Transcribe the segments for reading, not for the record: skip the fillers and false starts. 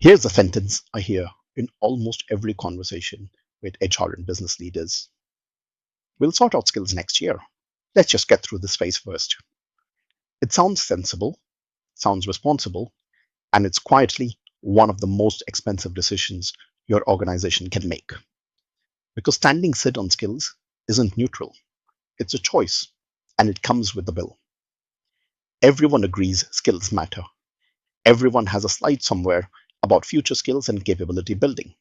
Here's a sentence I hear in almost every conversation with HR and business leaders. We'll sort out skills next year. Let's just get through this phase first. It sounds sensible, sounds responsible, and it's quietly one of the most expensive decisions your organization can make. Because standing sit on skills isn't neutral, it's a choice, and it comes with a bill. Everyone agrees skills matter. Everyone has a slide somewhere about future skills and capability building.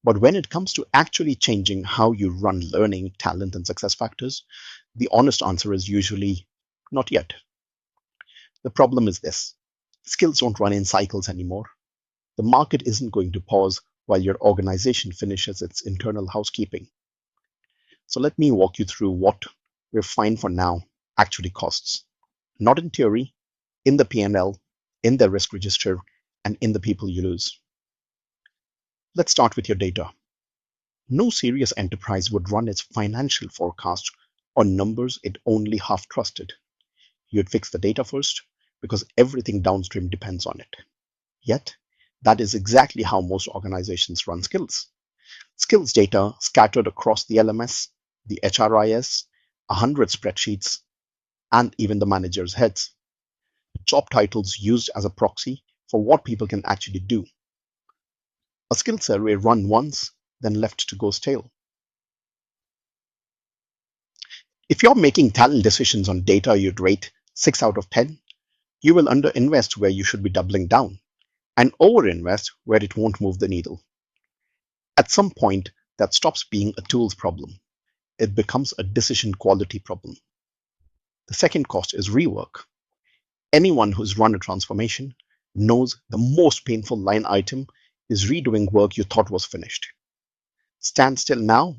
But when it comes to actually changing how you run learning, talent, and success factors, the honest answer is usually not yet. The problem is this: skills don't run in cycles anymore. The market isn't going to pause while your organization finishes its internal housekeeping. So let me walk you through what we're fine for now actually costs. Not in theory, in the P&L, in the risk register, and in the people you lose. Let's start with your data. No serious enterprise would run its financial forecast on numbers it only half trusted. You'd fix the data first because everything downstream depends on it. Yet, that is exactly how most organizations run skills. Skills data scattered across the LMS, the HRIS, 100 spreadsheets, and even the manager's heads. Job titles used as a proxy for what people can actually do. A skill survey run once, then left to go stale. If you're making talent decisions on data you'd rate 6 out of 10, you will underinvest where you should be doubling down and overinvest where it won't move the needle. At some point, that stops being a tools problem. It becomes a decision quality problem. The second cost is rework. Anyone who's run a transformation knows the most painful line item is redoing work you thought was finished. Stand still now,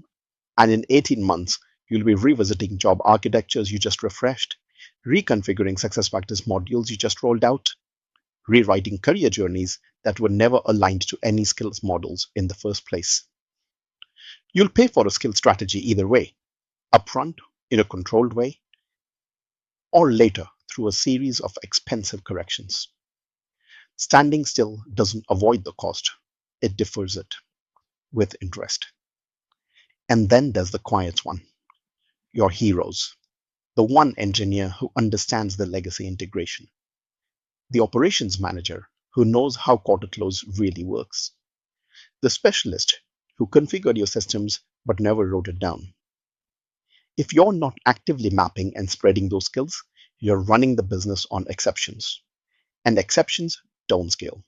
and in 18 months, you'll be revisiting job architectures you just refreshed, reconfiguring SuccessFactors modules you just rolled out, rewriting career journeys that were never aligned to any skills models in the first place. You'll pay for a skill strategy either way, upfront in a controlled way, or later through a series of expensive corrections. Standing still doesn't avoid the cost, it defers it with interest. And then there's the quiet one, your heroes, the one engineer who understands the legacy integration, the operations manager who knows how quarter close really works, the specialist who configured your systems but never wrote it down. If you're not actively mapping and spreading those skills, you're running the business on exceptions. And exceptions don't scale.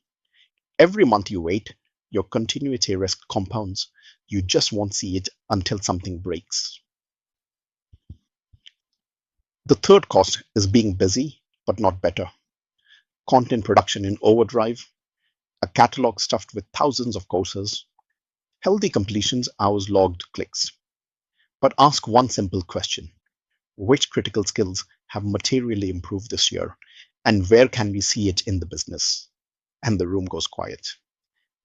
Every month you wait, your continuity risk compounds. You just won't see it until something breaks. The third cost is being busy but not better. Content production in overdrive, a catalog stuffed with thousands of courses, healthy completions, hours logged, clicks. But ask one simple question: which critical skills have materially improved this year, and where can we see it in the business? And the room goes quiet.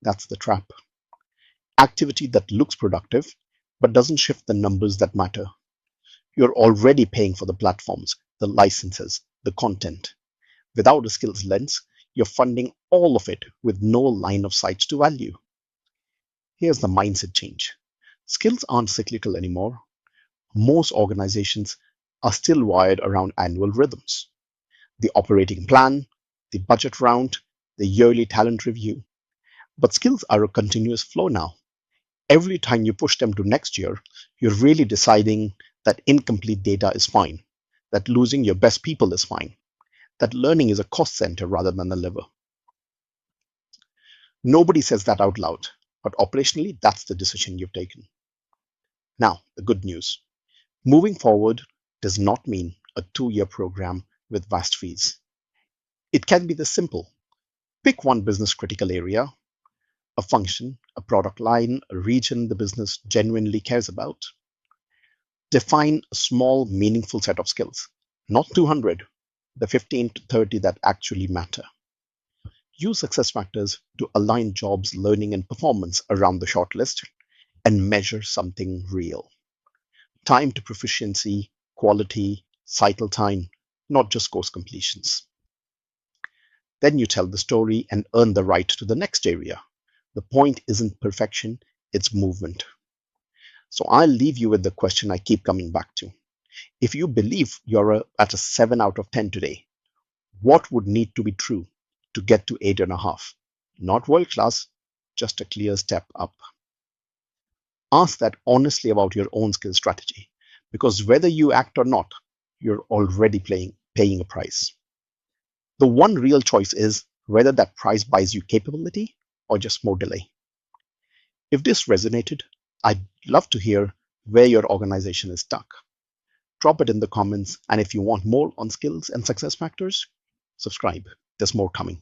That's the trap. Activity that looks productive but doesn't shift the numbers that matter. You're already paying for the platforms, the licenses, the content. Without a skills lens, you're funding all of it with no line of sight to value. Here's the mindset change. Skills aren't cyclical anymore. Most organizations are still wired around annual rhythms: the operating plan, the budget round, the yearly talent review. But skills are a continuous flow now. Every time you push them to next year, you're really deciding that incomplete data is fine, that losing your best people is fine, that learning is a cost center rather than a lever. Nobody says that out loud, but operationally, that's the decision you've taken. Now, the good news. Moving forward does not mean a 2-year program with vast fees. It can be this simple. Pick one business critical area, a function, a product line, a region the business genuinely cares about. Define a small, meaningful set of skills, not 200, the 15 to 30 that actually matter. Use SuccessFactors to align jobs, learning, and performance around the shortlist and measure something real. Time to proficiency, quality, cycle time, not just course completions. Then you tell the story and earn the right to the next area. The point isn't perfection, it's movement. So I'll leave you with the question I keep coming back to. If you believe at a 7 out of 10 today, what would need to be true to get to 8.5? Not world class, just a clear step up. Ask that honestly about your own skill strategy, because whether you act or not, you're already paying a price. The one real choice is whether that price buys you capability or just more delay. If this resonated, I'd love to hear where your organization is stuck. Drop it in the comments, and if you want more on skills and success factors, subscribe. There's more coming.